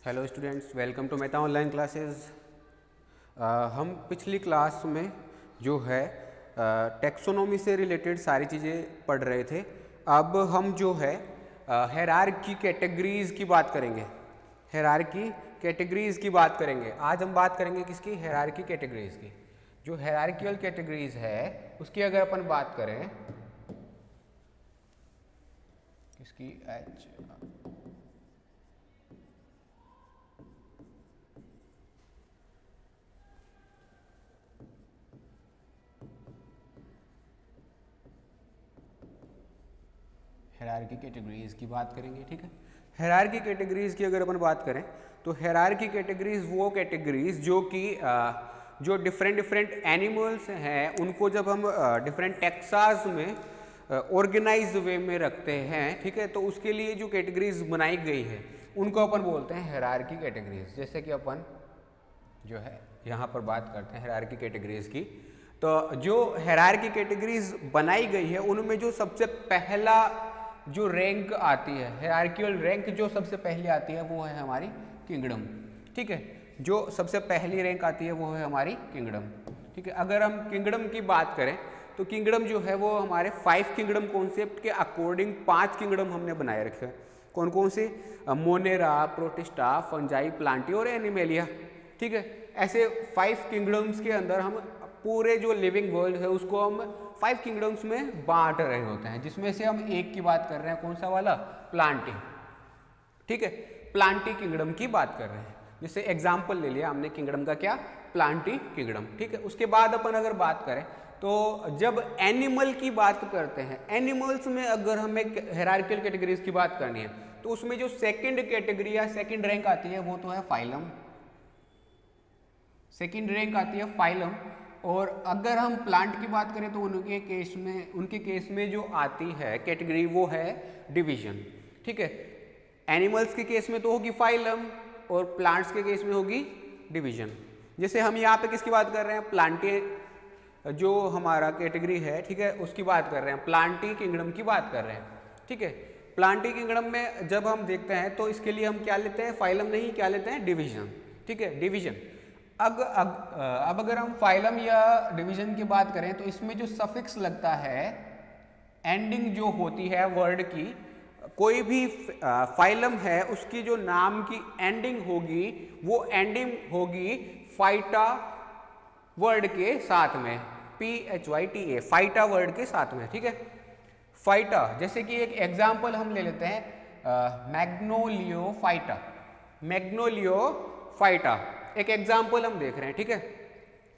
Hello students, welcome to Meta online classes. हम पिछली class में जो है टेक्सोनॉमी से रिलेटेड सारी चीज़ें पढ़ रहे थे। अब हम जो है हायरार्की कैटेगरीज़ की बात करेंगे। हायरार्की कैटेगरीज़ की बात करेंगे। आज हम बात करेंगे किसकी? हायरार्की कैटेगरीज़ की। जो हायरार्किकल कैटेगरीज़ है उसकी अगर अपन बात करें किसकी हायरार्की कैटेगरीज़ की बात करेंगे। ठीक है, हायरार्की कैटेगरीज़ की अगर अपन बात करें तो हायरार्की कैटेगरीज़ वो कैटेगरीज़ जो कि जो डिफरेंट एनिमल्स हैं उनको जब हम डिफरेंट टेक्सास में ऑर्गेनाइज वे में रखते हैं, ठीक है, तो उसके लिए जो कैटेगरीज बनाई गई है उनको अपन बोलते हैं हायरार्की कैटेगरीज। जैसे कि अपन जो है यहाँ पर बात करते हैं हायरार्की कैटेगरीज की, तो जो हायरार्की कैटेगरीज बनाई गई है उनमें जो सबसे पहला जो रैंक आती है, हायरार्किकल रैंक जो सबसे पहले आती है वो है हमारी किंगडम। ठीक है, जो सबसे पहली रैंक आती है वो है हमारी किंगडम। ठीक है, अगर हम किंगडम की बात करें तो किंगडम जो है वो हमारे 5 किंगडम कॉन्सेप्ट के अकॉर्डिंग 5 किंगडम हमने बनाए रखे हैं। कौन कौन से? मोनेरा, प्रोटिस्टा, फंजाई, प्लांटी और एनिमेलिया। ठीक है, ऐसे 5 किंगडम्स के अंदर हम पूरे जो लिविंग वर्ल्ड है उसको हम 5 किंगडम्स में बांट रहे होते हैं, जिसमें से हम एक की बात कर रहे हैं। कौन सा वाला? प्लांटी। ठीक है, प्लांटी किंगडम की बात कर रहे हैं। जैसे एग्जाम्पल ले लिया हमने किंगडम का, क्या? Plantae kingdom. ठीक है, उसके बाद अपन अगर बात करें तो जब एनिमल की बात करते हैं, एनिमल्स में अगर हमें हायरार्किकल कैटेगरीज की बात करनी है तो उसमें जो सेकंड कैटेगरी या सेकंड रैंक आती है वो तो है फाइलम। सेकंड रैंक आती है फाइलम। और अगर हम प्लांट की बात करें तो उनके केस में जो आती है कैटेगरी वो है डिवीजन। ठीक है, एनिमल्स के केस में तो होगी फाइलम और प्लांट्स के केस में होगी डिवीजन। जैसे हम यहाँ पे किसकी बात कर रहे हैं? प्लांटी जो हमारा कैटेगरी है, ठीक है, उसकी बात कर रहे हैं, प्लांटी किंगडम की बात कर रहे हैं। ठीक है, प्लांटी किंगडम में जब हम देखते हैं तो इसके लिए हम क्या लेते हैं? फाइलम नहीं, क्या लेते हैं? डिवीजन। ठीक है, डिवीजन। अब अगर हम फाइलम या डिवीजन की बात करें तो इसमें जो सफिक्स लगता है, एंडिंग जो होती है वर्ड की, कोई भी फाइलम है उसकी जो नाम की एंडिंग होगी वो एंडिंग होगी फाइटा वर्ड के साथ में, PHYTA, फाइटा वर्ड के साथ में। ठीक है, फाइटा। जैसे कि एक एग्जाम्पल हम ले लेते हैं, मैग्नोलियोफाइटा। मैग्नोलियोफाइटा एक एग्जाम्पल हम देख रहे हैं। ठीक है,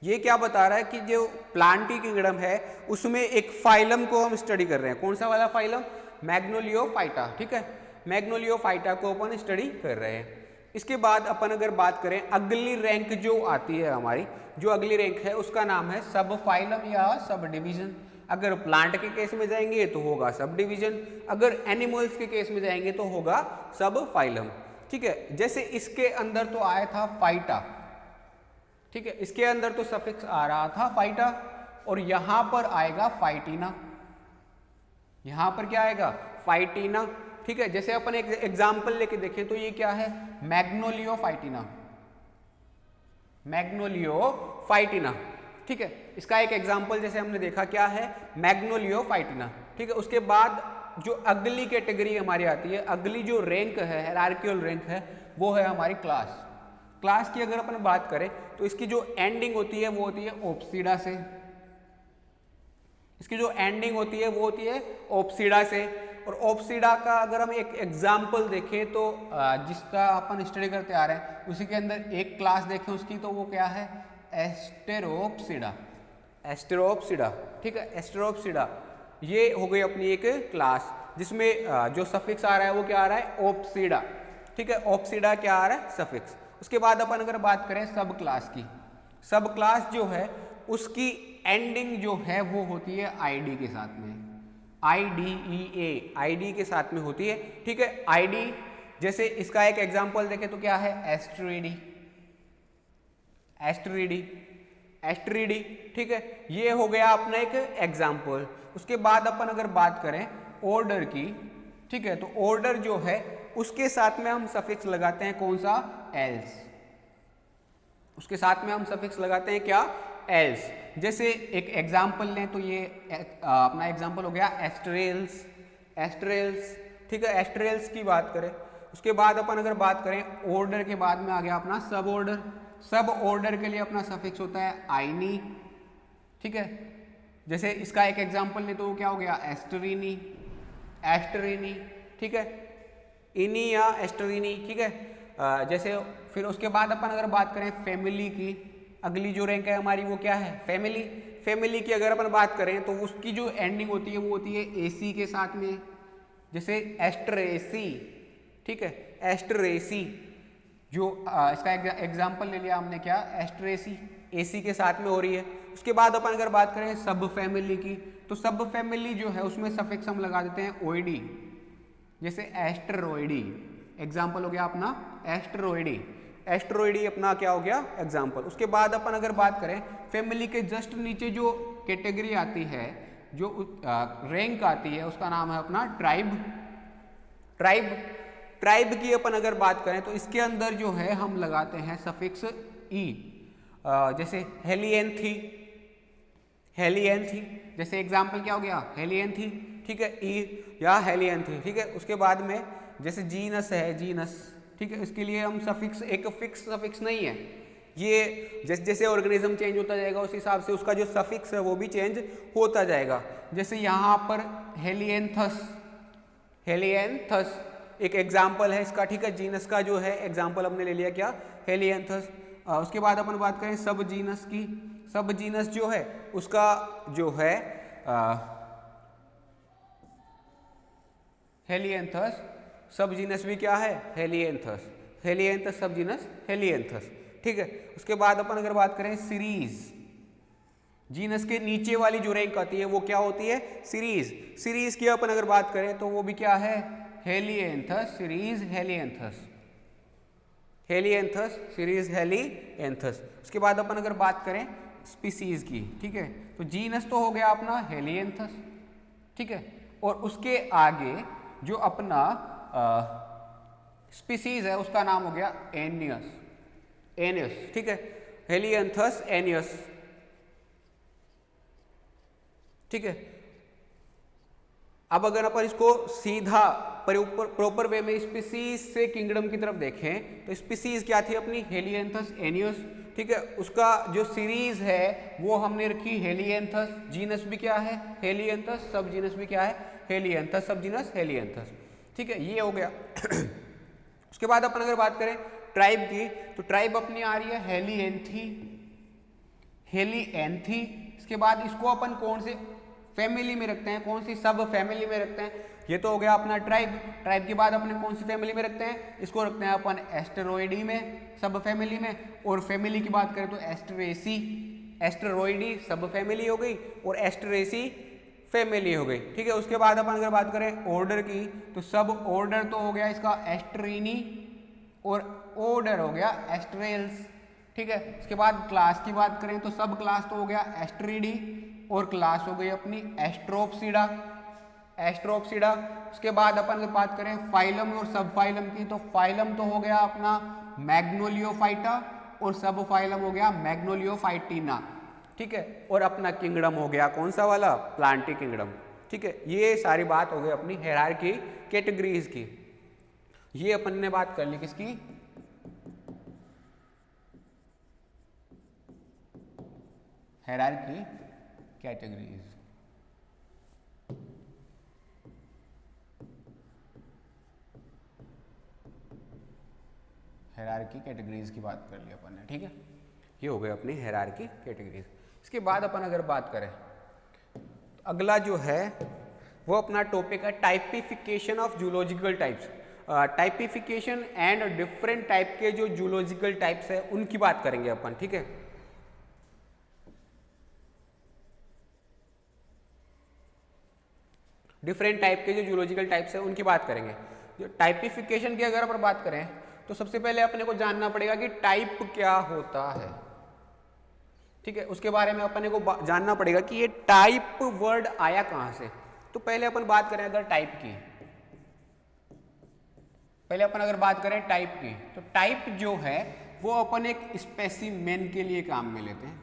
ये क्या बता रहा है कि जो प्लांटी किंगडम है उसमें एक फाइलम को हम स्टडी कर रहे हैं। कौन सा वाला फाइलम? मैग्नोलियोफाइटा। ठीक है, मैग्नोलियोफाइटा को अपन स्टडी कर रहे हैं। इसके बाद अपन अगर बात करें अगली रैंक जो आती है हमारी, जो अगली रैंक है उसका नाम है सब फाइलम या सब डिवीजन। अगर प्लांट के केस में जाएंगे तो होगा सब डिवीजन, अगर एनिमल्स के केस में जाएंगे तो होगा सब फाइलम। ठीक है, जैसे इसके अंदर तो आया था फाइटा। ठीक है, इसके अंदर तो सफिक्स आ रहा था फाइटा और यहां पर आएगा फाइटिना। यहां पर क्या आएगा? फाइटिना। ठीक है, जैसे अपन एक एग्जाम्पल लेके देखें तो ये क्या है? मैग्नोलियोफाइटिना। मैग्नोलियोफाइटिना। ठीक है, इसका एक एग्जाम्पल जैसे हमने देखा क्या है? मैग्नोलियोफाइटिना। ठीक है, उसके बाद जो अगली कैटेगरी हमारी आती है, अगली जो रैंक है, हायरार्किकल रैंक है, वो है हमारी क्लास। क्लास की अगर अपन बात करें तो इसकी जो एंडिंग होती है वो होती है ओप्सिडा से। इसकी जो एंडिंग होती है वो होती है ओप्सिडा से। और ओप्सिडा का अगर हम एक एग्जाम्पल देखें तो जिसका अपन स्टडी करते आ रहे हैं उसी के अंदर एक क्लास देखें उसकी, तो वो क्या है? एस्टेरोप्सिडा। एस्टेरोप्सिडा। ठीक है, एस्टेरोप्सिडा ये हो गई अपनी एक क्लास जिसमें जो सफिक्स आ रहा है वो क्या आ रहा है? ओप्सिडा। ठीक है, ओप्सिडा क्या आ रहा है? सफिक्स। उसके बाद अपन अगर बात करें सब क्लास की, सब क्लास जो है उसकी एंडिंग जो है वो होती है आईडी के साथ में, IDEA, आईडी के साथ में होती है। ठीक है, आईडी। जैसे इसका एक एग्जांपल देखें तो क्या है? एस्टेरिडी। एस्टेरिडी, एस्टेरिडी। ठीक है, ये हो गया अपना एक एग्जांपल। उसके बाद अपन अगर बात करें ऑर्डर की, ठीक है, तो ऑर्डर जो है उसके साथ में हम सफिक्स लगाते हैं कौन सा, एल्स। उसके साथ में हम सफिक्स लगाते हैं क्या, एल्स। जैसे एक एग्जाम्पल लें तो ये अपना एग्जाम्पल हो गया एस्ट्रेल्स, एस्ट्रेल्स, ठीक है, एस्ट्रेल्स की बात करें। उसके बाद अपन अगर बात करें ऑर्डर के बाद में आ गया अपना सब ऑर्डर। सब ऑर्डर के लिए अपना सफिक्स होता है आइनी, ठीक है। जैसे इसका एक एग्जाम्पल ले तो क्या हो गया, एस्टरीनी, एस्टरीनी, ठीक है, इनी या एस्टरीनी, ठीक है। जैसे फिर उसके बाद अपन अगर बात करें फैमिली की, अगली जो रैंक है हमारी वो क्या है, फैमिली। फैमिली की अगर अपन बात करें तो उसकी जो एंडिंग होती है वो होती है एसी के साथ में, जैसे एस्ट्रेसी, ठीक है, एस्ट्रेसी। जो इसका एग्जाम्पल ले लिया हमने क्या, एस्ट्रेसी, एसी के साथ में हो रही है। उसके बाद अपन अगर बात करें सब फैमिली की, तो सब फैमिली जो है उसमें सफिक्स हम लगा देते हैं ओइडी, जैसे एस्टेरॉइडी, एग्जाम्पल हो गया अपना एस्टेरॉइडी, एस्टेरॉइडी अपना क्या हो गया एग्जाम्पल। उसके बाद अपन अगर बात करें फैमिली के जस्ट नीचे जो कैटेगरी आती है, जो रैंक आती है, उसका नाम है अपना ट्राइब। ट्राइब, ट्राइब की अपन अगर बात करें तो इसके अंदर जो है हम लगाते हैं सफिक्स ई, जैसे हेलियंथी, हेलियंथी, जैसे एग्जाम्पल क्या हो गया हेलियंथी, ठीक है, ई या हेलियंथी, ठीक है। उसके बाद में जैसे जीनस है, जीनस, ठीक है, इसके लिए हम सफिक्स, एक फिक्स सफिक्स नहीं है, ये जैसे जैसे ऑर्गेनिज्म चेंज होता जाएगा उस हिसाब से उसका जो सफिक्स है वो भी चेंज होता जाएगा। जैसे यहाँ पर हेलियंथस, हेलियंथस एक एग्जाम्पल है इसका, ठीक है, जीनस का जो है एग्जाम्पल हमने ले लिया क्या, हेलियंथस। उसके बाद अपन बात करें सब जीनस की, सब जीनस जो है उसका जो है हेलियंथस, सब जीनस भी क्या है हेलियंथस, हेलियंथस सब जीनस हेलियंथस, ठीक है। उसके बाद अपन अगर बात करें सीरीज, जीनस के नीचे वाली जो रैंक आती है वो क्या होती है, सीरीज। सीरीज की अपन अगर बात करें तो वो भी क्या है Helianthus, series Helianthus, Helianthus series Helianthus. उसके बाद अपन अगर बात करें स्पीसीज की, ठीक है, तो जीनस तो हो गया अपना हेलियंथस, ठीक है, और उसके आगे जो अपना स्पीसीज है उसका नाम हो गया एनियस, एनियस, ठीक है, हेलियंथस एनियस, ठीक है। अब अगर अपन इसको सीधा प्रॉपर वे में स्पीसीज से किंगडम की तरफ देखें तो स्पीसीज क्या थी अपनी हेलियंथस एनियस, ठीक है, उसका जो सीरीज है वो हमने रखी हेलियंथस, जीनस भी क्या है हेलियंथस, सब जीनस भी क्या है हेलियंथस, सब जीनस हेलियंथस, ठीक है, ये हो गया। उसके बाद अपन अगर बात करें ट्राइब की तो ट्राइब अपनी आ रही है हेलियंथी, हेलियंथी। इसके बाद इसको अपन कौन से फैमिली में रखते हैं, कौन सी सब फैमिली में रखते हैं, ये तो हो गया अपना ट्राइब। ट्राइब के बाद अपने कौन सी फैमिली में रखते हैं, इसको रखते हैं अपन एस्टेरॉइडी में, सब फैमिली में। और फैमिली की बात करें तो एस्टेरेसी, एस्टेरॉइडी सब फैमिली हो गई और एस्टेरेसी फैमिली हो गई, ठीक है। उसके बाद अपन अगर बात करें ऑर्डर की तो सब ऑर्डर तो हो गया इसका एस्टेरीनी और ऑर्डर हो गया एस्ट्रेल्स, ठीक है। उसके बाद क्लास की बात करें तो सब क्लास तो हो गया एस्टेरिडी और क्लास हो गई अपनी एस्ट्रोप्सिडा, एस्ट्रोप्सिडा। उसके बाद अपन अगर बात करें फाइलम और सब फाइलम की तो फाइलम तो हो गया अपना मैग्नोलियोफाइटा और सब फाइलम हो गया मैग्नोलियोफाइटिना, ठीक है। और अपना किंगडम हो गया कौन सा वाला, प्लांटी किंगडम, ठीक है। ये सारी बात हो गई अपनी हायरार्की कैटेगरीज की। ये अपन ने बात कर ली किसकी, हायरार्की कैटेगरीज। हायरार्की कैटेगरीज की बात कर ली अपन ने, ठीक है। ये हो गए अपनी हायरार्की कैटेगरीज। इसके बाद अपन अगर बात करें तो अगला जो है वो अपना टॉपिक है typification of zoological types. Typification and different type के जो जूलॉजिकल टाइप्स है उनकी बात करेंगे अपन, ठीक है। डिफरेंट टाइप के जो जूलॉजिकल टाइप्स है उनकी बात करेंगे। जो टाइपिफिकेशन की अगर अपन बात करें तो सबसे पहले अपने को जानना पड़ेगा कि टाइप क्या होता है, ठीक है। उसके बारे में अपने को जानना पड़ेगा कि ये टाइप वर्ड आया कहां से। तो पहले अपन बात करें अगर टाइप की, पहले अपन अगर बात करें टाइप की, तो टाइप जो है वो अपन एक स्पेसिमेन के लिए काम में लेते हैं,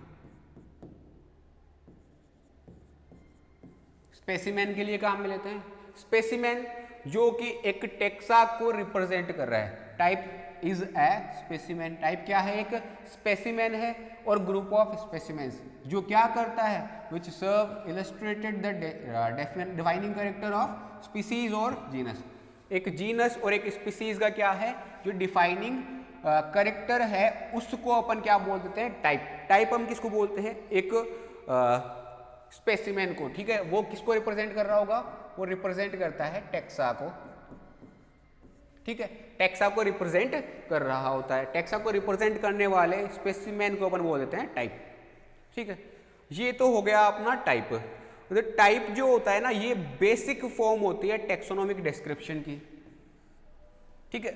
स्पेसिमेन के लिए काम में लेते हैं। स्पेसिमेन जो कि एक टेक्सा को रिप्रेजेंट कर रहा है। Type is a specimen, type क्या है, एक स्पेसिमेन है और ग्रुप ऑफ स्पेसिमेंस जो क्या करता है, which serve illustrated the defining character of species और जीनस। एक जीनस और एक स्पीसीज का क्या है, जो डिफाइनिंग कैरेक्टर है, उसको अपन क्या बोल देते हैं, टाइप। टाइप हम किसको बोलते हैं, एक स्पेसिमेन को, ठीक है। वो किसको रिप्रेजेंट कर रहा होगा, वो रिप्रेजेंट करता है टेक्सा को, ठीक है, टेक्सा को रिप्रेजेंट कर रहा होता है। टेक्सा को रिप्रेजेंट करने वाले स्पेसिमेन को अपन बोल देते हैं टाइप, ठीक है। ये तो हो गया अपना टाइप। तो टाइप जो होता है ना, ये बेसिक फॉर्म होती है टेक्सोनोमिक डिस्क्रिप्शन की, ठीक है।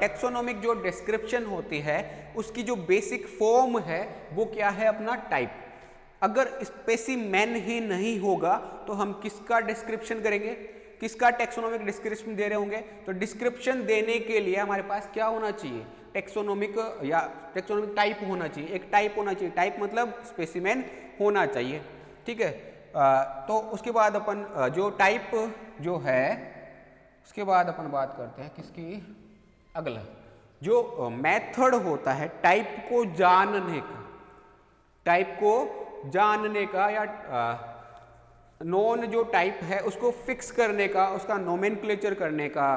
टेक्सोनोमिक जो डिस्क्रिप्शन होती है उसकी जो बेसिक फॉर्म है वो क्या है, अपना टाइप। अगर स्पेसिमेन ही नहीं होगा तो हम किसका डिस्क्रिप्शन करेंगे, किसका टेक्सोनोमिक डिस्क्रिप्शन दे रहे होंगे। तो डिस्क्रिप्शन देने के लिए हमारे पास क्या होना चाहिए, टेक्सोनोमिक या टेक्सोनोमिक टाइप होना चाहिए, एक टाइप होना चाहिए। टाइप मतलब स्पेसिमेन होना चाहिए, ठीक है। तो उसके बाद अपन जो टाइप जो है, उसके बाद अपन बात करते हैं किसकी, अगला जो मेथड होता है टाइप को जानने का, टाइप को जानने का या नॉन जो टाइप है उसको फिक्स करने का, उसका नोमेनक्लेचर करने का,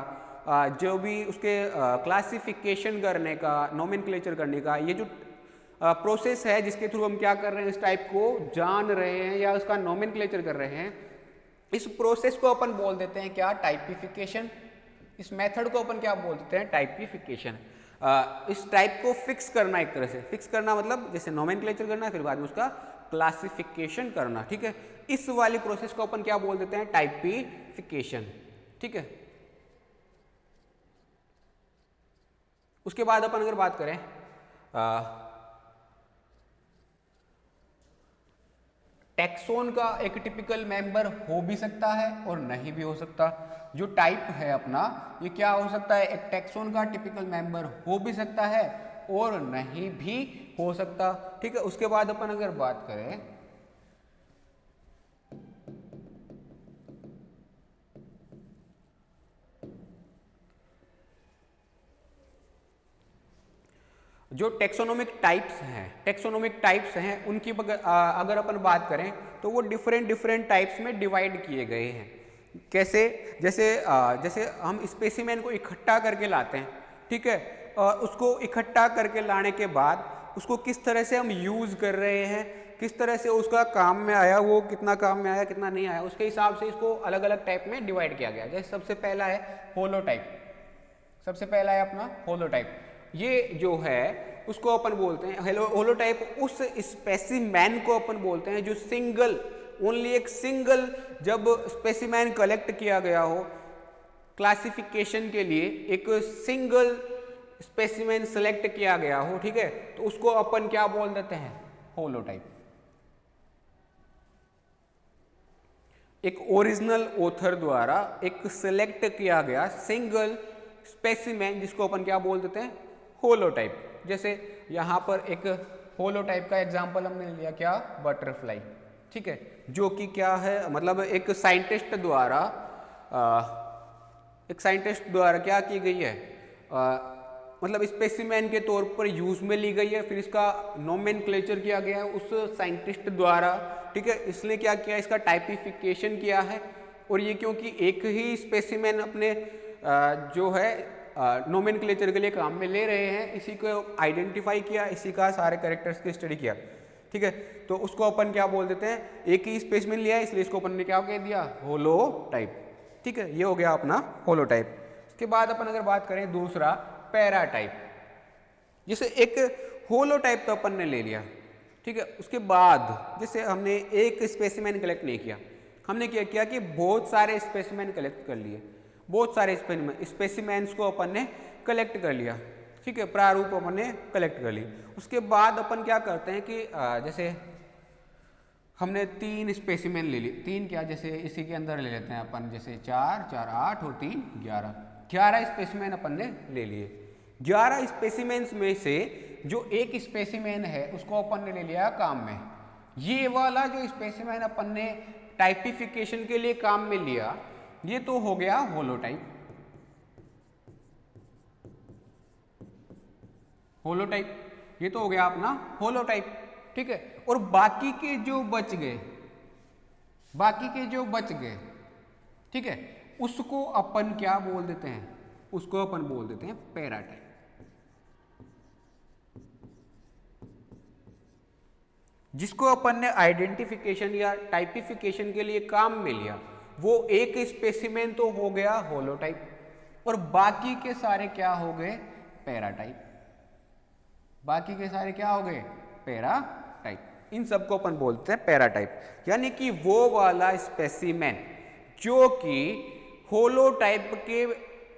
जो भी उसके क्लासिफिकेशन करने का, नोमेनक्लेचर करने का, ये जो प्रोसेस है जिसके थ्रू हम क्या कर रहे हैं, इस टाइप को जान रहे हैं या उसका नोमेनक्लेचर कर रहे हैं, इस प्रोसेस को अपन बोल देते हैं क्या, टाइपिफिकेशन। इस मेथड को अपन क्या बोल देते हैं, टाइपिफिकेशन। इस टाइप को फिक्स करना, एक तरह से फिक्स करना मतलब जैसे नोमेनक्लेचर करना, फिर बाद में उसका क्लासिफिकेशन करना, ठीक है। इस वाली प्रोसेस को अपन क्या बोल देते हैं, टाइपिफिकेशन, ठीक है। उसके बाद अपन अगर बात करें टैक्सोन का, एक टिपिकल मेंबर हो भी सकता है और नहीं भी हो सकता। जो टाइप है अपना, ये क्या हो सकता है, एक टैक्सोन का टिपिकल मेंबर हो भी सकता है और नहीं भी हो सकता, ठीक है। उसके बाद अपन अगर बात करें जो टेक्सोनोमिक टाइप्स हैं, टेक्सोनोमिक टाइप्स हैं उनकी अगर अपन बात करें तो वो डिफरेंट टाइप्स में डिवाइड किए गए हैं। कैसे, जैसे हम स्पेसिमेन को इकट्ठा करके लाते हैं, ठीक है, और उसको इकट्ठा करके लाने के बाद उसको किस तरह से हम यूज़ कर रहे हैं, किस तरह से उसका काम में आया, वो कितना काम में आया कितना नहीं आया, उसके हिसाब से इसको अलग अलग टाइप में डिवाइड किया गया। जैसे सबसे पहला है होलोटाइप, सबसे पहला है अपना होलोटाइप। ये जो है उसको अपन बोलते हैं होलोटाइप, उस स्पेसिमेन को अपन बोलते हैं जो सिंगल, ओनली एक सिंगल, जब स्पेसिमेन कलेक्ट किया गया हो क्लासिफिकेशन के लिए, एक सिंगल स्पेसिमेन सेलेक्ट किया गया हो, ठीक है, तो उसको अपन क्या बोल देते हैं, होलोटाइप। एक ओरिजिनल ऑथर द्वारा एक सिलेक्ट किया गया सिंगल स्पेसिमेन जिसको अपन क्या बोल देते हैं, होलोटाइप। जैसे यहाँ पर एक होलोटाइप का एग्जांपल हमने लिया क्या, बटरफ्लाई, ठीक है, जो कि क्या है, मतलब एक साइंटिस्ट द्वारा क्या की गई है, मतलब स्पेसिमेन के तौर पर यूज में ली गई है, फिर इसका नोमेनक्लेचर किया गया है उस साइंटिस्ट द्वारा, ठीक है। इसलिए क्या किया, इसका टाइपिफिकेशन किया है। और ये क्योंकि एक ही स्पेसिमेन अपने जो है नोमेनक्लेचर के लिए काम में ले रहे हैं, इसी को आइडेंटिफाई किया, इसी का सारे कैरेक्टर्स की स्टडी किया, ठीक है, तो उसको अपन क्या बोल देते हैं, एक ही स्पेसिमेन लिया है इसलिए इसको अपन ने क्या कह दिया, होलोटाइप, ठीक है। ये हो गया अपना होलोटाइप। इसके बाद अपन अगर बात करें दूसरा पैराटाइप, जैसे एक होलोटाइप तो अपन ने ले लिया, ठीक है, उसके बाद जैसे हमने एक स्पेसिमेन कलेक्ट नहीं किया, हमने क्या किया कि बहुत सारे स्पेसिमेन कलेक्ट कर लिए, बहुत सारे स्पेसिमेन्स को अपन ने कलेक्ट कर लिया, ठीक है, प्रारूप अपन ने कलेक्ट कर ली। उसके बाद अपन क्या करते हैं कि जैसे हमने 3 स्पेसिमेन ले ली, 3 क्या, जैसे इसी के अंदर ले लेते हैं अपन, जैसे 4, 4, 8 और 3, 11, 11 स्पेसिमेन अपन ने ले लिए। 11 स्पेसिमेंस में से जो एक स्पेसिमेन है उसको अपन ने ले लिया काम में। ये वाला जो स्पेसिमेन अपन ने टाइपिफिकेशन के लिए काम में लिया, ये तो हो गया होलोटाइप। होलोटाइप ये तो हो गया अपना होलोटाइप, ठीक है। और बाकी के जो बच गए, ठीक है, उसको अपन क्या बोल देते हैं, उसको अपन बोल देते हैं पैराटाइप। जिसको अपन ने आइडेंटिफिकेशन या टाइपिफिकेशन के लिए काम में लिया, वो एक स्पेसिमेन तो हो गया होलोटाइप, और बाकी के सारे क्या हो गए, पैराटाइप। बाकी के सारे क्या हो गए, पैराटाइप। इन सबको अपन बोलते हैं पैराटाइप। यानी कि वो वाला स्पेसिमेन जो कि होलोटाइप के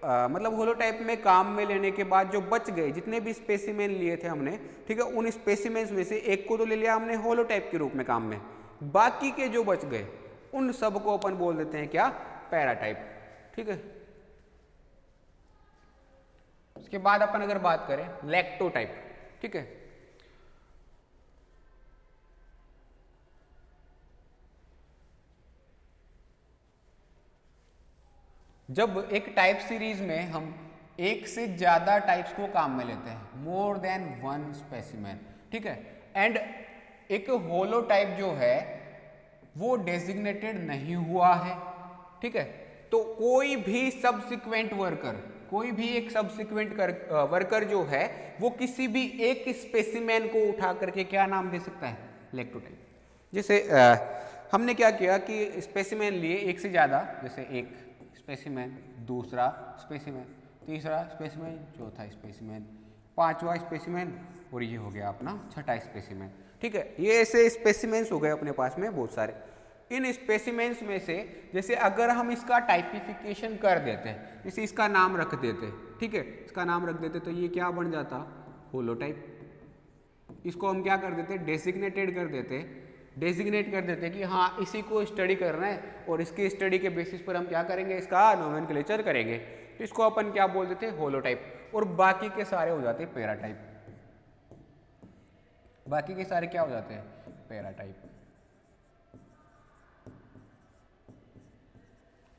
मतलब होलोटाइप में काम में लेने के बाद जो बच गए, जितने भी स्पेसिमेन लिए थे हमने, ठीक है, उन स्पेसिमेन्स में से एक को तो ले लिया हमने होलोटाइप के रूप में काम में, बाकी के जो बच गए उन सब को अपन बोल देते हैं क्या, पैराटाइप, ठीक है। उसके बाद अपन अगर बात करें लैक्टोटाइप, ठीक है, जब एक टाइप सीरीज में हम एक से ज्यादा टाइप्स को काम में लेते हैं, मोर देन वन स्पेसिमेन, ठीक है, एंड एक होलोटाइप जो है वो डेजिग्नेटेड नहीं हुआ है, ठीक है, तो कोई भी सब्सिक्वेंट वर्कर, कोई भी एक सब्सिक्वेंट वर्कर जो है वो किसी भी एक स्पेसिमेन को उठा करके क्या नाम दे सकता है, लैक्टोटाइप। जैसे हमने क्या किया कि स्पेसिमेन लिए एक से ज़्यादा, जैसे एक स्पेसिमेन, दूसरा स्पेसिमेन, तीसरा स्पेसिमेन, चौथा स्पेसिमेन, पांचवा स्पेसिमेन, और ये हो गया अपना छठा स्पेसिमेन, ठीक है। ये ऐसे स्पेसिमेंस हो गए अपने पास में बहुत सारे। इन स्पेसिमेंस में से जैसे अगर हम इसका टाइपिफिकेशन कर देते, जैसे इसका नाम रख देते, ठीक है, इसका नाम रख देते, तो ये क्या बन जाता, होलोटाइप। इसको हम क्या कर देते, डेजिग्नेटेड कर देते, डेजिग्नेट कर देते कि हाँ इसी को स्टडी करना है, और इसकी स्टडी के बेसिस पर हम क्या करेंगे, इसका नोमेनक्लेचर करेंगे, तो इसको अपन क्या बोल देते, होलोटाइप। और बाकी के सारे हो जाते पैराटाइप। बाकी के सारे क्या हो जाते हैं, पैराटाइप।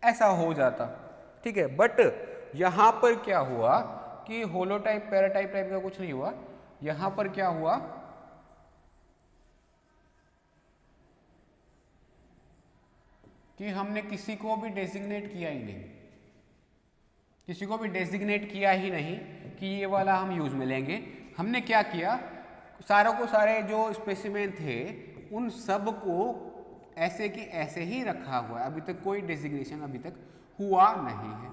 ऐसा हो जाता, ठीक है। बट यहां पर क्या हुआ कि होलोटाइप पैराटाइप टाइप का कुछ नहीं हुआ, यहां पर क्या हुआ कि हमने किसी को भी डेजिग्नेट किया ही नहीं, किसी को भी डेजिग्नेट किया ही नहीं कि ये वाला हम यूज में लेंगे। हमने क्या किया, सारों को सारे जो स्पेसिमेन थे उन सब को ऐसे कि ऐसे ही रखा हुआ है, अभी तक कोई डेजिग्नेशन अभी तक हुआ नहीं है,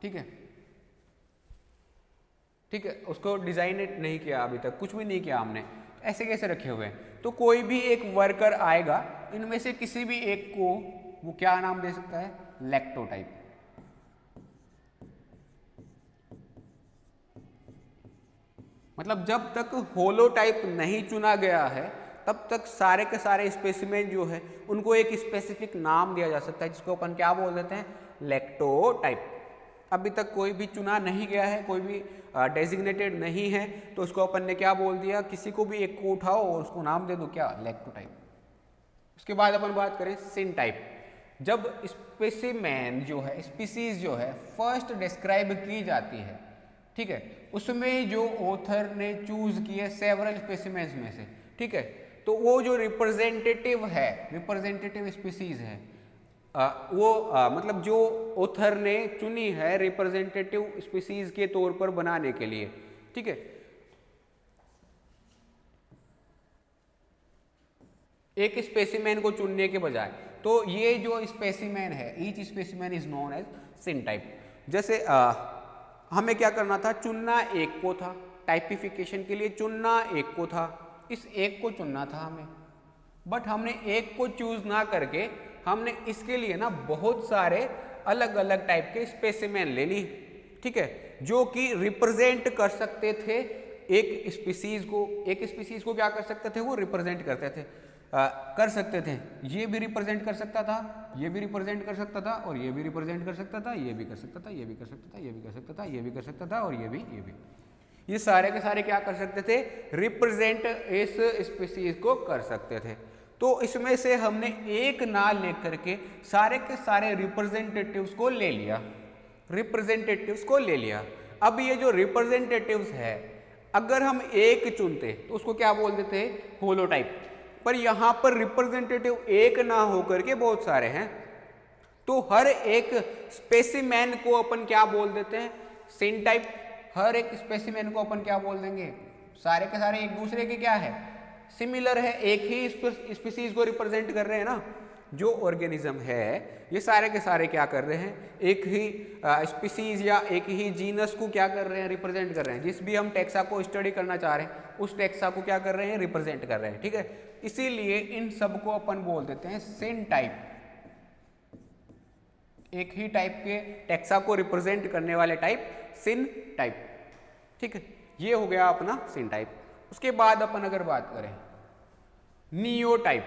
ठीक है, ठीक है, उसको डिजाइनेट नहीं किया अभी तक, कुछ भी नहीं किया हमने, ऐसे कैसे रखे हुए हैं। तो कोई भी एक वर्कर आएगा, इनमें से किसी भी एक को वो क्या नाम दे सकता है, लैक्टोटाइप। मतलब जब तक होलोटाइप नहीं चुना गया है तब तक सारे के सारे स्पेसिमेन जो है उनको एक स्पेसिफिक नाम दिया जा सकता है, जिसको अपन क्या बोल देते हैं, लैक्टोटाइप। अभी तक कोई भी चुना नहीं गया है, कोई भी डेजिग्नेटेड नहीं है, तो उसको अपन ने क्या बोल दिया, किसी को भी एक को उठाओ और उसको नाम दे दो क्या, लैक्टोटाइप। उसके बाद अपन बात करें सिनटाइप। जब स्पेसिमेन जो है, स्पीसीज जो है फर्स्ट डिस्क्राइब की जाती है, ठीक है, उसमें जो ऑथर ने चूज किए सेवरल स्पेसिमेंस में से, ठीक है, तो वो जो रिप्रेजेंटेटिव है, रिप्रेजेंटेटिव स्पीसीज है, मतलब जो ऑथर ने चुनी है रिप्रेजेंटेटिव स्पीसीज के तौर पर बनाने के लिए, ठीक है, एक स्पेसिमेन को चुनने के बजाय, तो ये जो स्पेसिमेन है, each specimen is known as syntype. जैसे हमें क्या करना था, चुनना एक को था, टाइपिफिकेशन के लिए चुनना एक को था, इस एक को चुनना था हमें, बट हमने एक को चूज ना करके हमने इसके लिए ना बहुत सारे अलग अलग टाइप के स्पेसिमेन ले ली, ठीक है, जो कि रिप्रेजेंट कर सकते थे एक स्पीसीज को। एक स्पीसीज को क्या कर सकते थे, वो रिप्रेजेंट करते थे। कर सकते थे, ये भी रिप्रेजेंट कर सकता था, ये भी रिप्रेजेंट कर सकता था, और ये भी रिप्रेजेंट कर सकता था, ये भी कर सकता था, ये भी कर सकता था, ये भी कर सकता था, ये भी कर सकता था, और ये भी। ये सारे के सारे क्या कर सकते थे, रिप्रेजेंट इस स्पीसीज को कर सकते थे। तो इसमें से हमने एक ना लेकर के सारे के सारे रिप्रेजेंटेटिव्स को ले लिया, अब ये जो रिप्रेजेंटेटिव्स है, अगर हम एक चुनते तो उसको क्या बोल देते हैं, होलोटाइप। पर यहाँ पर रिप्रेजेंटेटिव एक ना होकर के बहुत सारे हैं, तो हर एक स्पेसिमेन को अपन क्या बोल देते हैं, सिनटाइप। हर एक स्पेसिमेन को अपन क्या बोल देंगे, सारे के सारे एक दूसरे के क्या है, सिमिलर है, एक ही स्पीसीज को रिप्रेजेंट कर रहे हैं ना। जो ऑर्गेनिज्म है ये सारे के सारे क्या कर रहे हैं, एक ही स्पीसीज या एक ही जीनस को क्या कर रहे हैं, रिप्रेजेंट कर रहे हैं। जिस भी हम टेक्सा को स्टडी करना चाह रहे हैं उस टेक्सा को क्या कर रहे हैं, रिप्रेजेंट कर रहे हैं, ठीक है। इसीलिए इन सब को अपन बोल देते हैं सिन टाइप। एक ही टाइप के टेक्सा को रिप्रेजेंट करने वाले टाइप सिन टाइप, ठीक है। ये हो गया अपना सिन टाइप। उसके बाद अपन अगर बात करें नियोटाइप,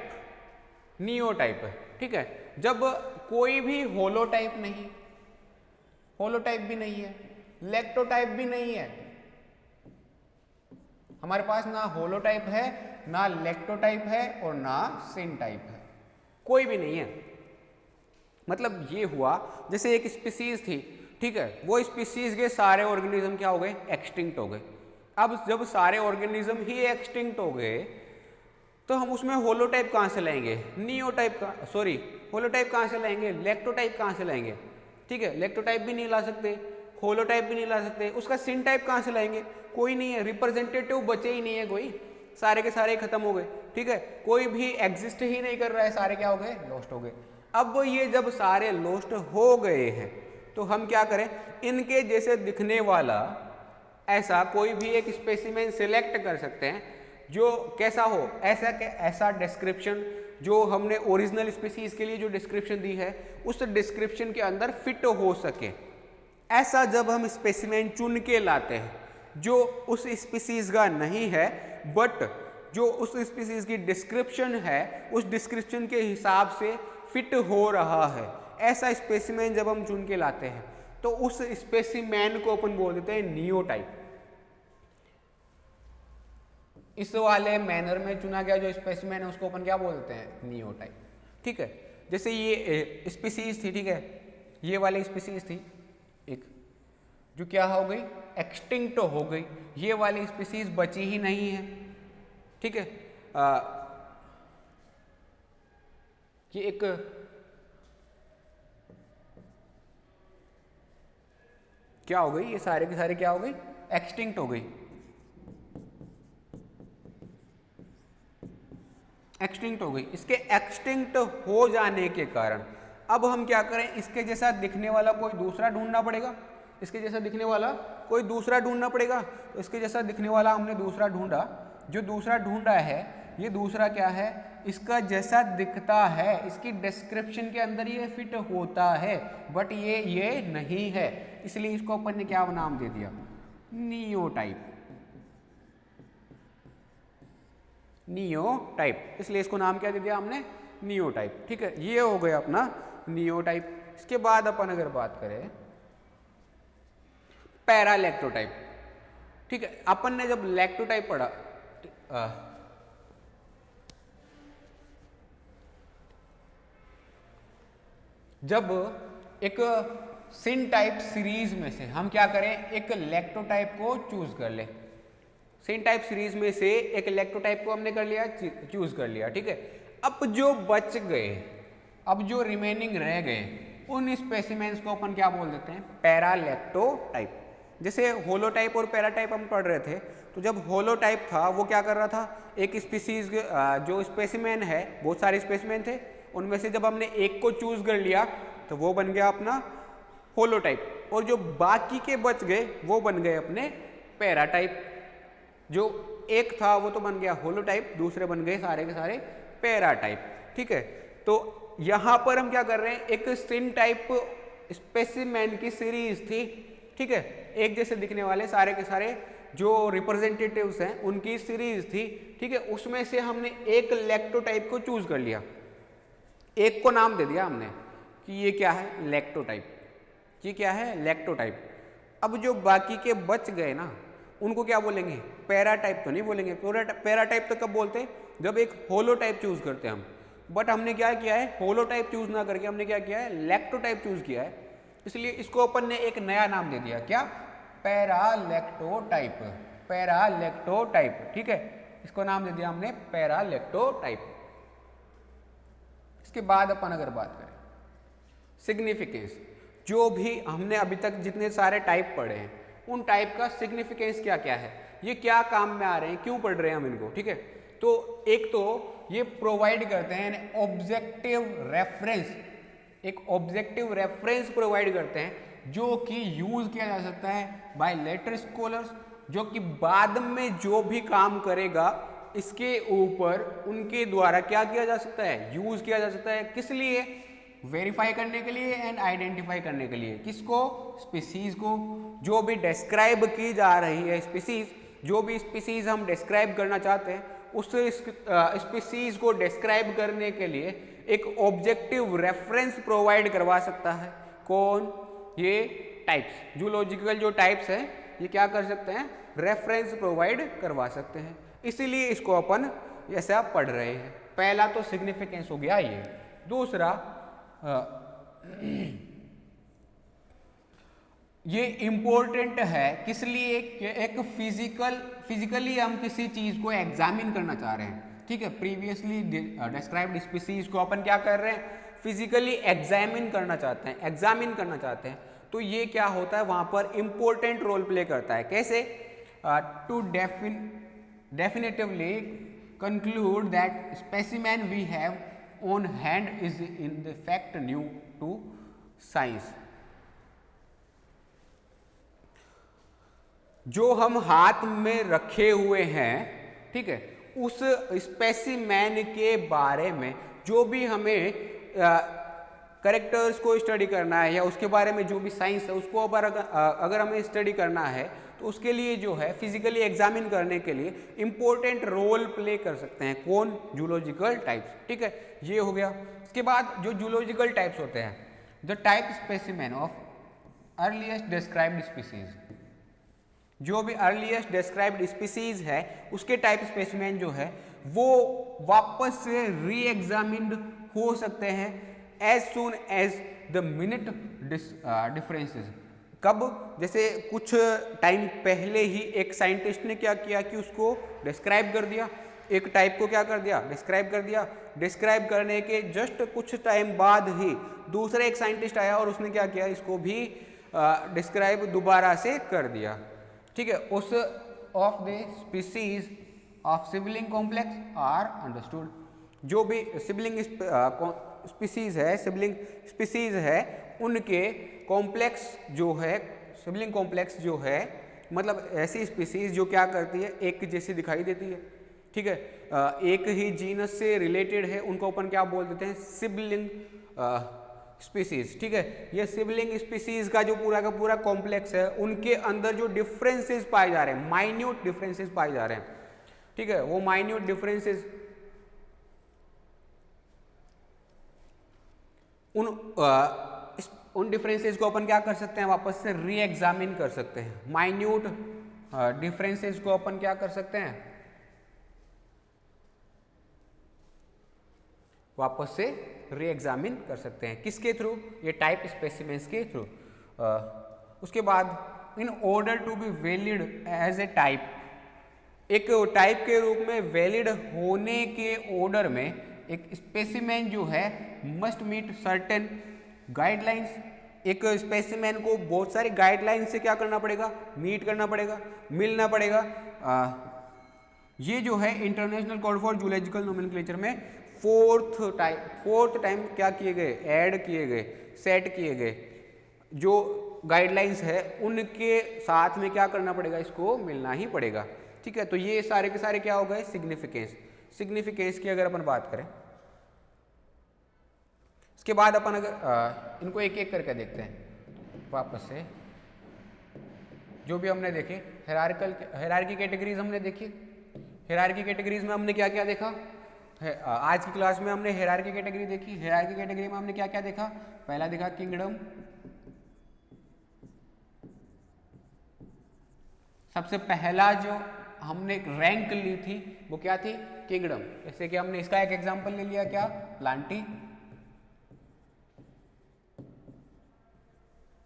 नियोटाइप है, ठीक है। जब कोई भी होलोटाइप नहीं, होलोटाइप भी नहीं है, लैक्टोटाइप भी नहीं है, हमारे पास ना होलोटाइप है, ना लैक्टोटाइप है, और ना सिन टाइप है, कोई भी नहीं है। मतलब ये हुआ जैसे एक स्पीसीज थी, ठीक है, वो स्पीसीज के सारे ऑर्गेनिज्म क्या हो गए, एक्सटिंक्ट हो गए। अब जब सारे ऑर्गेनिज्म ही एक्सटिंक्ट हो गए तो हम उसमें होलोटाइप कहाँ से लाएंगे, नियोटाइप का, सॉरी होलोटाइप कहाँ से लाएंगे, लैक्टोटाइप कहाँ से लाएंगे, ठीक है। लैक्टोटाइप भी नहीं ला सकते, होलोटाइप भी नहीं ला सकते, उसका सिन टाइप कहाँ से लाएंगे, कोई नहीं है, रिप्रेजेंटेटिव बचे ही नहीं है कोई, सारे के सारे खत्म हो गए, ठीक है। कोई भी एग्जिस्ट ही नहीं कर रहा है, सारे क्या हो गए, लॉस्ट हो गए। अब ये जब सारे लॉस्ट हो गए हैं तो हम क्या करें, इनके जैसे दिखने वाला ऐसा कोई भी एक स्पेसिमेन सिलेक्ट कर सकते हैं जो कैसा हो, ऐसा डिस्क्रिप्शन जो हमने ओरिजिनल स्पीसीज के लिए जो डिस्क्रिप्शन दी है उस डिस्क्रिप्शन के अंदर फिट हो सके। ऐसा जब हम स्पेसिमेन चुन के लाते हैं जो उस स्पीसीज का नहीं है बट जो उस स्पीसीज की डिस्क्रिप्शन है उस डिस्क्रिप्शन के हिसाब से फिट हो रहा है, ऐसा स्पेसिमेन जब हम चुन के लाते हैं तो उस स्पेसिमेन को अपन बोल देते हैं नियोटाइप। इस वाले मैनर में चुना गया जो स्पेसिमेन है उसको अपन क्या बोल देते हैं, नियोटाइप, ठीक है। जैसे ये स्पीसीज थी, ठीक है, ये वाली स्पीसीज थी एक जो क्या हो गई, एक्सटिंक्ट हो गई, ये वाली स्पीसीज बची ही नहीं है, ठीक है। ये एक क्या हो गई, ये सारे के सारे क्या हो गई, एक्सटिंक्ट हो गई, एक्सटिंक्ट हो गई। इसके एक्सटिंक्ट हो जाने के कारण अब हम क्या करें, इसके जैसा दिखने वाला कोई दूसरा ढूंढना पड़ेगा, इसके जैसा दिखने वाला कोई दूसरा ढूंढना पड़ेगा। तो इसके जैसा दिखने वाला हमने दूसरा ढूंढा, जो दूसरा ढूंढा है ये दूसरा क्या है, इसका जैसा दिखता है, इसकी डिस्क्रिप्शन के अंदर ये फिट होता है बट ये नहीं है, इसलिए इसको अपन ने क्या नाम दे दिया, नियोटाइप, नियोटाइप, इसलिए इसको नाम क्या दे दिया हमने, नियोटाइप, ठीक है। ये हो गया अपना नियोटाइप। इसके बाद अपन अगर बात करें पैरालैक्टोटाइप, ठीक है। अपन ने जब लैक्टोटाइप पढ़ा, जब एक सिन टाइप सीरीज में से हम क्या करें, एक लैक्टोटाइप को चूज कर ले, सिन टाइप सीरीज में से एक लैक्टोटाइप को हमने कर लिया, चूज कर लिया, ठीक है। अब जो बच गए, अब जो रिमेनिंग रह गए उन स्पेसिमेंस को अपन क्या बोल देते हैं, पैरालैक्टोटाइप। जैसे होलोटाइप और पैराटाइप हम पढ़ रहे थे, तो जब होलोटाइप था वो क्या कर रहा था, एक स्पीसीज जो स्पेसिमेन है, बहुत सारे स्पेसिमेन थे, उनमें से जब हमने एक को चूज कर लिया तो वो बन गया अपना होलोटाइप, और जो बाकी के बच गए वो बन गए अपने पैराटाइप। जो एक था वो तो बन गया होलोटाइप, दूसरे बन गए सारे के सारे पैराटाइप, ठीक है। तो यहां पर हम क्या कर रहे हैं, एक सिन टाइप स्पेसिमेन की सीरीज थी, ठीक है, एक जैसे दिखने वाले सारे के सारे जो रिप्रेजेंटेटिव्स हैं उनकी सीरीज थी, ठीक है, उसमें से हमने एक लैक्टोटाइप को चूज कर लिया, एक को नाम दे दिया हमने कि ये क्या है, लैक्टोटाइप, ये क्या है, लैक्टोटाइप। अब जो बाकी के बच गए ना उनको क्या बोलेंगे, पैराटाइप तो नहीं बोलेंगे। पैराटाइप तो कब बोलते हैं, जब एक होलोटाइप चूज करते हैं हम, बट हमने क्या किया है, होलोटाइप चूज ना करके हमने क्या किया है, लैक्टोटाइप चूज किया है, इसलिए इसको अपन ने एक नया नाम दे दिया, क्या, पैरालैक्टोटाइप, पैरालैक्टोटाइप, ठीक है, इसको नाम दे दिया हमने पैरालैक्टोटाइप। इसके बाद अपन अगर बात करें सिग्निफिकेंस, जो भी हमने अभी तक जितने सारे टाइप पढ़े हैं उन टाइप का सिग्निफिकेंस क्या क्या है, ये क्या काम में आ रहे हैं, क्यों पढ़ रहे हैं हम इनको, ठीक है। तो एक तो ये प्रोवाइड करते हैं ऑब्जेक्टिव रेफरेंस, एक ऑब्जेक्टिव रेफरेंस प्रोवाइड करते हैं जो कि यूज किया जा सकता है बाय लेटर स्कॉलर्स, जो कि बाद में जो भी काम करेगा इसके ऊपर उनके द्वारा क्या किया जा सकता है, यूज किया जा सकता है, किस लिए, वेरीफाई करने के लिए एंड आइडेंटिफाई करने के लिए, किसको, स्पीसीज को, जो भी डिस्क्राइब की जा रही है स्पीसीज, जो भी स्पीसीज हम डिस्क्राइब करना चाहते हैं उस स्पीसीज को डिस्क्राइब करने के लिए एक ऑब्जेक्टिव रेफरेंस प्रोवाइड करवा सकता है, कौन, ये टाइप्स, जूलॉजिकल जो टाइप्स हैं ये क्या कर सकते हैं, रेफरेंस प्रोवाइड करवा सकते हैं, इसीलिए इसको अपन ऐसा पढ़ रहे हैं। पहला तो सिग्निफिकेंस हो गया ये। दूसरा ये इंपॉर्टेंट है किस लिए कि एक फिजिकली हम किसी चीज को एग्जामिन करना चाह रहे हैं, ठीक है, प्रीवियसली डिस्क्राइब्ड स्पीसीज को अपन क्या कर रहे हैं, फिजिकली एग्जामिन करना चाहते हैं, एग्जामिन करना चाहते हैं, तो ये क्या होता है वहां पर इंपॉर्टेंट रोल प्ले करता है। कैसे, to definitively conclude that specimen we have on hand is in the fact new to science। जो हम हाथ में रखे हुए हैं, ठीक है, उस स्पेसिमेन के बारे में जो भी हमें करेक्टर्स को स्टडी करना है या उसके बारे में जो भी साइंस है उसको अगर हमें स्टडी करना है तो उसके लिए जो है फिजिकली एग्जामिन करने के लिए इंपॉर्टेंट रोल प्ले कर सकते हैं, कौन, जूलॉजिकल टाइप्स, ठीक है, ये हो गया। इसके बाद जो जूलॉजिकल टाइप्स होते हैं, the type specimen of earliest described species, जो भी अर्लीस्ट डिस्क्राइब्ड स्पीसीज है उसके टाइप स्पेसिमेन जो है वो वापस से री एग्जामिन्ड हो सकते हैं as soon as the minute differences. कब, जैसे कुछ टाइम पहले ही एक साइंटिस्ट ने क्या किया कि उसको डिस्क्राइब कर दिया, एक टाइप को क्या कर दिया, डिस्क्राइब कर दिया, डिस्क्राइब करने के जस्ट कुछ टाइम बाद ही दूसरा एक साइंटिस्ट आया और उसने क्या किया, इसको भी डिस्क्राइब दोबारा से कर दिया, ठीक है। उस of the species of sibling complex are understood, जो भी सिबलिंग स्पीसीज है, सिबलिंग स्पीसीज है उनके कॉम्प्लेक्स जो है, सिबलिंग कॉम्प्लेक्स जो है मतलब ऐसी स्पीसीज जो क्या करती है, एक जैसी दिखाई देती है, ठीक है, एक ही जीनस से रिलेटेड है, उनको अपन क्या बोल देते हैं, सिबलिंग स्पीसीज, ठीक है। ये सिबलिंग स्पीसीज का जो पूरा का पूरा कॉम्प्लेक्स है उनके अंदर जो डिफरेंसेस पाए जा रहे हैं, माइन्यूट डिफरेंसेस पाए जा रहे हैं, ठीक है, वो माइन्यूट डिफरेंसेस उन डिफरेंसेस को अपन क्या कर सकते हैं, वापस से री एग्जामिन कर सकते हैं। माइन्यूट डिफरेंसेस को अपन क्या कर सकते हैं, वापस से री एग्जामिन कर सकते हैं, किसके थ्रू, ये टाइप स्पेसिमेंस के थ्रू। उसके बाद in order to be valid as a type, एक टाइप के रूप में वैलिड होने के ऑर्डर में एक स्पेसिमेन जो है मस्ट मीट सर्टेन गाइडलाइंस, एक स्पेसिमेन को बहुत सारी गाइडलाइंस से क्या करना पड़ेगा, मीट करना पड़ेगा, मिलना पड़ेगा। ये जो है international code for zoological nomenclature में फोर्थ टाइम क्या किए गए, ऐड किए गए, सेट किए गए, जो गाइडलाइंस है उनके साथ में क्या करना पड़ेगा, इसको मिलना ही पड़ेगा, ठीक है। तो ये सारे के सारे क्या हो गए, सिग्निफिकेंस। सिग्निफिकेंस की अगर अपन बात करें, इसके बाद अपन अगर इनको एक एक करके देखते हैं वापस से, जो भी हमने देखे हायरार्की कैटेगरीज हमने देखी। हायरार्की कैटेगरीज में हमने क्या क्या देखा आज की क्लास में हमने हायरार्की कैटेगरी देखी। हायरार्की कैटेगरी में हमने क्या क्या देखा, पहला देखा किंगडम, सबसे पहला जो हमने रैंक ली थी वो क्या थी, किंगडम। जैसे कि हमने इसका एक एग्जांपल ले लिया, क्या, प्लांटी,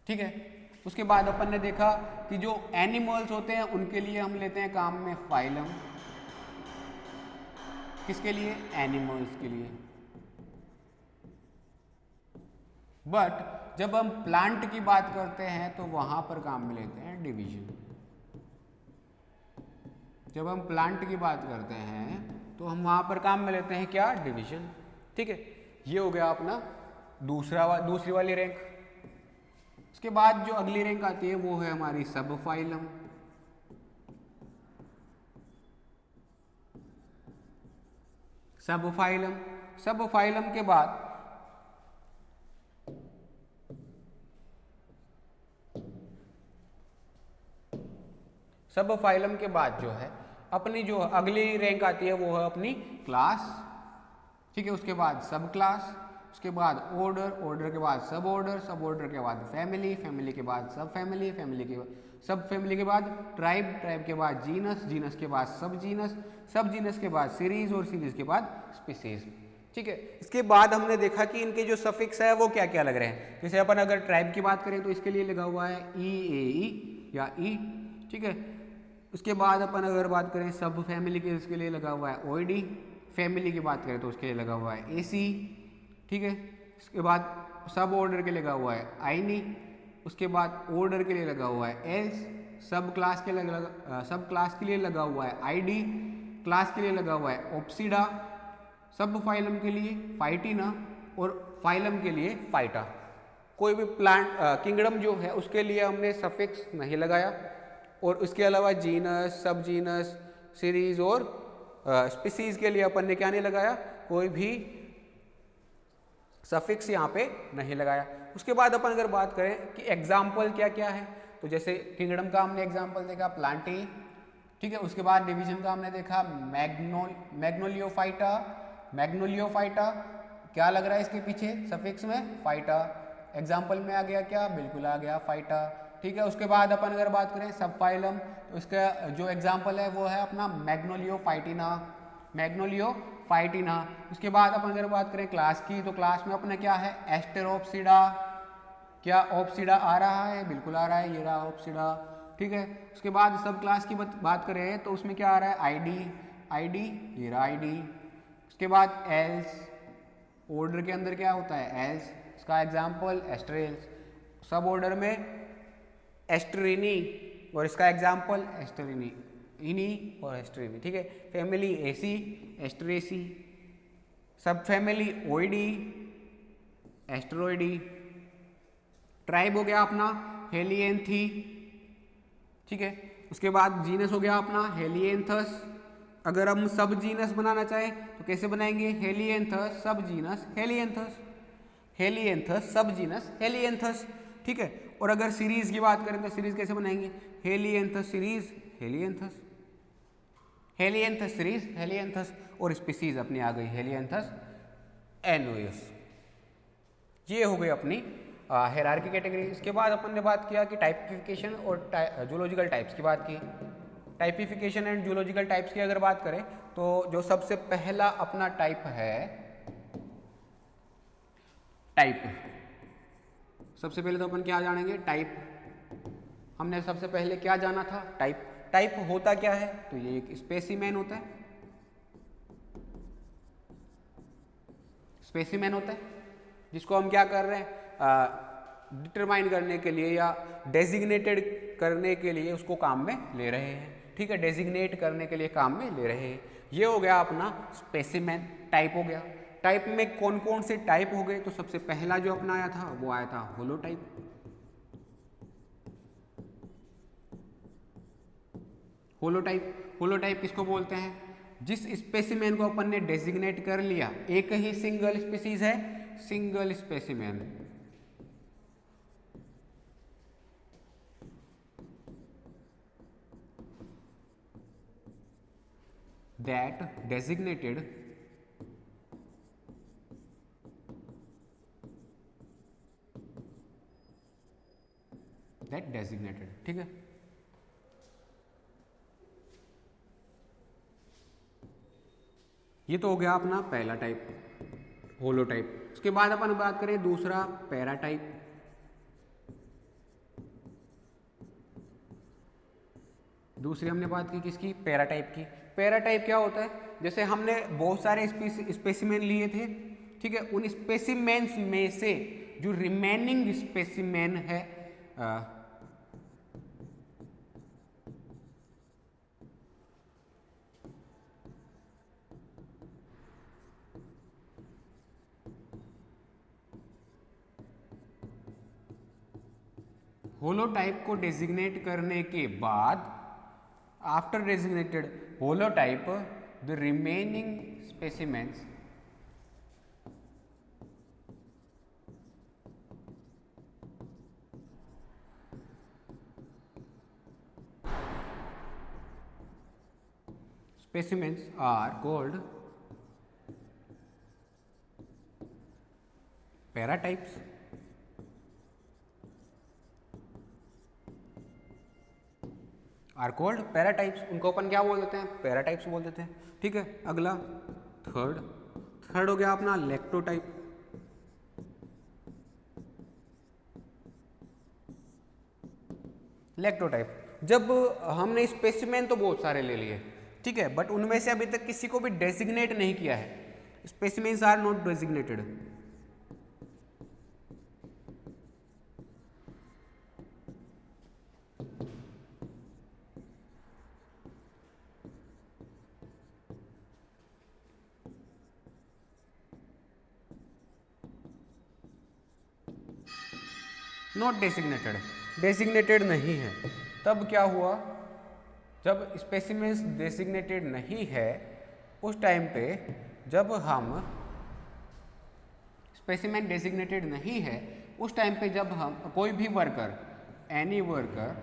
ठीक है। उसके बाद अपन ने देखा कि जो एनिमल्स होते हैं उनके लिए हम लेते हैं काम में फाइलम, किसके लिए, एनिमल्स के लिए। बट जब हम प्लांट की बात करते हैं तो वहां पर काम में लेते हैं डिवीजन। जब हम प्लांट की बात करते हैं तो हम वहां पर काम में लेते हैं क्या, डिवीजन, ठीक है। ये हो गया अपना दूसरी वाली रैंक। उसके बाद जो अगली रैंक आती है वो है हमारी सब फाइलम। सब फाइलम के बाद जो है अपनी जो अगली रैंक आती है वो है अपनी क्लास, ठीक है। उसके बाद सब क्लास, उसके बाद ऑर्डर के बाद सब ऑर्डर के बाद फैमिली के बाद सब फैमिली के बाद ट्राइब के बाद जीनस के बाद सब जीनस के बाद सीरीज और सीरीज के बाद स्पीसीज, ठीक है। इसके बाद हमने देखा कि इनके जो सफिक्स है वो क्या क्या लग रहे हैं। जैसे अपन अगर ट्राइब की बात करें तो इसके लिए लगा हुआ है ई या ई, ठीक है। उसके बाद अपन अगर बात करें सब फैमिली के, इसके लिए लगा हुआ है ओईडी। फैमिली की बात करें तो उसके लिए लगा हुआ है एसी, ठीक है। उसके बाद सब ऑर्डर के लगा हुआ है आईनी। उसके बाद ऑर्डर के लिए लगा हुआ है एल्स। सब क्लास के लिए लगा हुआ है आईडी। क्लास के लिए लगा हुआ है ऑप्सिडा। सब फाइलम के लिए फाइटिना और फाइलम के लिए फाइटा। कोई भी प्लांट किंगडम जो है उसके लिए हमने सफिक्स नहीं लगाया, और उसके अलावा जीनस, सब जीनस, सीरीज और स्पीसीज के लिए अपन ने क्या नहीं लगाया, कोई भी सफिक्स यहाँ पे नहीं लगाया। उसके बाद अपन अगर बात करें कि एग्जाम्पल क्या क्या है, तो जैसे किंगडम का हमने एग्जाम्पल देखा प्लांटी, ठीक है। उसके बाद डिवीजन का हमने देखा मैग्नोलियोफाइटा। क्या लग रहा है इसके पीछे सफिक्स में, फाइटा। एग्जाम्पल में आ गया क्या, बिल्कुल आ गया फाइटा, ठीक है। उसके बाद अपन अगर बात करें सब फाइलम, तो इसका जो एग्जाम्पल है वो है अपना मैग्नोलियोफाइटिना। उसके बाद अपन अगर बात करें क्लास की, तो क्लास में अपना क्या है, एस्टेरोप्सिडा। क्या ऑप्सिडा आ रहा है, बिल्कुल आ रहा है, ये रहा ऑप्सिडा, ठीक है। उसके बाद सब क्लास की बात करें तो उसमें क्या आ रहा है, आईडी, ये रहा आईडी। उसके बाद एल्स, ऑर्डर के अंदर क्या होता है एल्स, इसका एग्जाम्पल एस्ट्रेल्स। सब ऑर्डर में एस्ट्रीनी और इसका एग्जाम्पल एस्ट्रीनी, इनी और एस्ट्रीनी, ठीक है। Family AC, एस्ट्रेसी। सब फैमिली ओईडी, एस्ट्रोइडी। ट्राइब हो गया अपना हेलिएंथी, ठीक है। उसके बाद जीनस हो गया अपना हेलिएंथस। अगर हम सब जीनस बनाना चाहें तो कैसे बनाएंगे, हेलिएंथस सब जीनस हेलिएंथस सब जीनस हेलिएंथस, ठीक है। और अगर सीरीज की बात करें तो सीरीज कैसे बनाएंगे, हेलिएंथस सीरीज हेलिएंथस सीरीज हेलिएंथस। और स्पीसीज अपनी आ गई हेलिएंथस एनुयस। ये हो गई अपनी हायरार्की कैटेगरी। इसके बाद अपन ने बात किया कि टाइपिफिकेशन और जूलॉजिकल टाइप्स की बात की। टाइपिफिकेशन एंड जूलॉजिकल टाइप्स की अगर बात करें तो जो सबसे पहला अपना टाइप है टाइप, सबसे पहले तो अपन क्या जानेंगे, टाइप। हमने सबसे पहले क्या जाना था, टाइप। टाइप होता क्या है, तो ये एक स्पेसिमेन होता है। स्पेसिमेन होता है जिसको हम क्या कर रहे हैं, डिटरमाइन करने के लिए या डेजिग्नेटेड करने के लिए उसको काम में ले रहे हैं, ठीक है। डेजिग्नेट करने के लिए काम में ले रहे हैं। ये हो गया अपना स्पेसिमेन, टाइप हो गया। टाइप में कौन कौन से टाइप हो गए, तो सबसे पहला जो अपना आया था वो आया था होलोटाइप। होलोटाइप किसको बोलते हैं, जिस स्पेसिमेन को अपन ने डेजिग्नेट कर लिया, एक ही सिंगल स्पीसीज है, सिंगल स्पेसिमेन। that designated ठीक है। ये तो हो गया अपना पहला टाइप, होलो टाइप। उसके बाद अपन बात करें दूसरा, पैरा टाइप। दूसरी हमने बात की किसकी, पैरा टाइप की। पैरा टाइप क्या होता है, जैसे हमने बहुत सारे स्पेसिमेन लिए थे, ठीक है, उन स्पेसिमेन्स में से जो रिमेनिंग स्पेसिमेन है होलोटाइप को डेजिग्नेट करने के बाद, after designated holotype, the remaining specimens are called paratypes। उनको अपन क्या बोल देते हैं, पैराटाइप्स बोल देते हैं, ठीक है। अगला थर्ड हो गया अपना लैक्टोटाइप। लैक्टोटाइप, जब हमने स्पेसिमेन तो बहुत सारे ले लिए, ठीक है, बट उनमें से अभी तक किसी को भी डेजिग्नेट नहीं किया है, specimens are not designated. Not designated, designated नहीं है। तब क्या हुआ, जब स्पेसिमेंस डेजिग्नेटेड नहीं है उस टाइम पे, जब हम स्पेसिमेन डेजिग्नेटेड नहीं है उस टाइम पे, जब हम कोई भी worker, any worker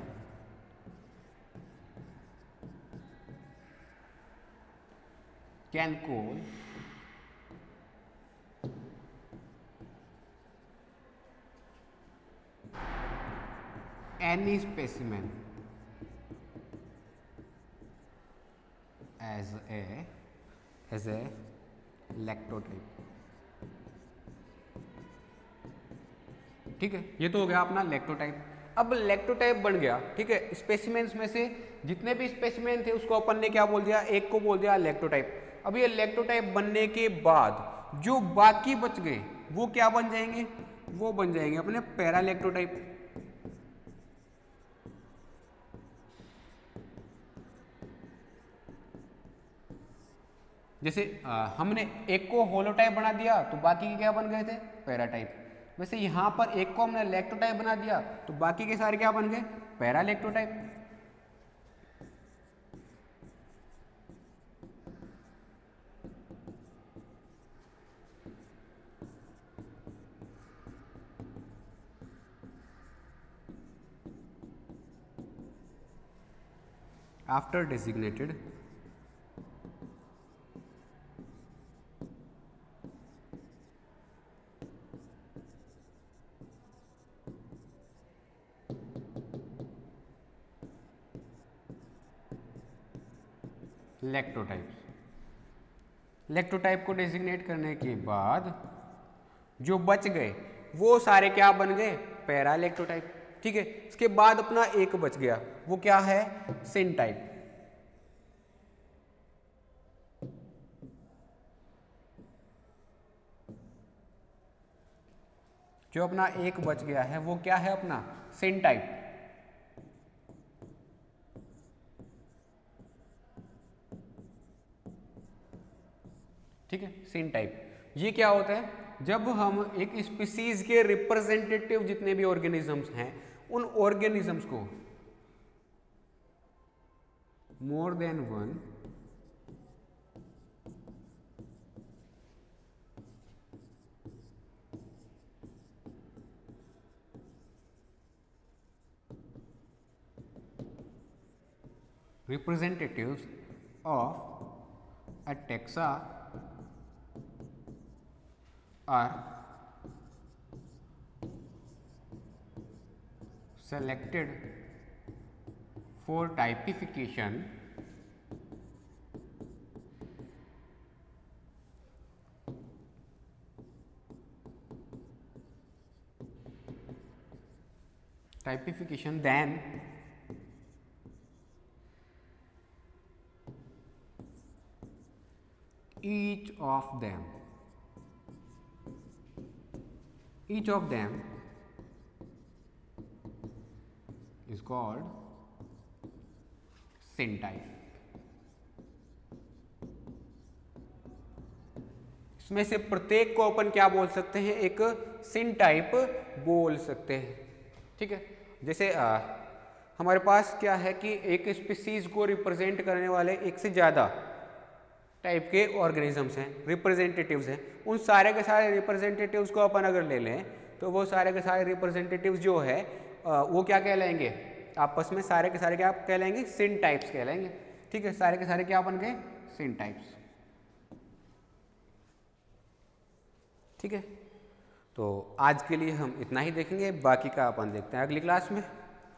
can call any specimen as a lactotype, ठीक है। ये तो हो गया अपना लैक्टोटाइप। अब लैक्टोटाइप बन गया, ठीक है, स्पेसिमेंस में से जितने भी स्पेसिमेन थे उसको अपन ने क्या बोल दिया, एक को बोल दिया लैक्टोटाइप। अब ये लैक्टोटाइप बनने के बाद जो बाकी बच गए वो क्या बन जाएंगे, वो बन जाएंगे अपने पैरालैक्टोटाइप। जैसे हमने एक को होलोटाइप बना दिया तो बाकी के क्या बन गए थे, पैराटाइप। वैसे यहाँ पर एक को हमने लैक्टोटाइप बना दिया तो बाकी के सारे क्या बन गए, पैरालैक्टोटाइप। आफ्टर डेजिग्नेटेड लैक्टोटाइप को डेजिग्नेट करने के बाद जो बच गए वो सारे क्या बन गए, पैरालैक्टोटाइप, ठीक है। इसके बाद अपना एक बच गया, वो क्या है, सिन टाइप। जो अपना एक बच गया है वो क्या है, अपना सिन टाइप। ठीक है, सिन टाइप। ये क्या होता है, जब हम एक स्पीसीज के रिप्रेजेंटेटिव जितने भी ऑर्गेनिजम्स हैं उन ऑर्गेनिजम्स को more than one representatives of A taxa are selected for typification then each of them is called syntype. इसमें से प्रत्येक को अपन क्या बोल सकते हैं, एक सिनटाइप बोल सकते हैं, ठीक है। जैसे हमारे पास क्या है कि एक स्पीसीज को रिप्रेजेंट करने वाले एक से ज़्यादा टाइप के ऑर्गेनिजम्स हैं, रिप्रेजेंटेटिव्स हैं। उन सारे के सारे रिप्रेजेंटेटिव्स को अपन अगर ले लें तो वो सारे के सारे रिप्रेजेंटेटिव्स जो है वो क्या कहलाएंगे, आपस में सारे के सारे क्या कहलाएंगे, सिनटाइप्स कहलाएंगे, ठीक है। सारे के सारे क्या बन गए, सिनटाइप्स, ठीक है। तो आज के लिए हम इतना ही देखेंगे, बाकी का अपन देखते हैं अगली क्लास में।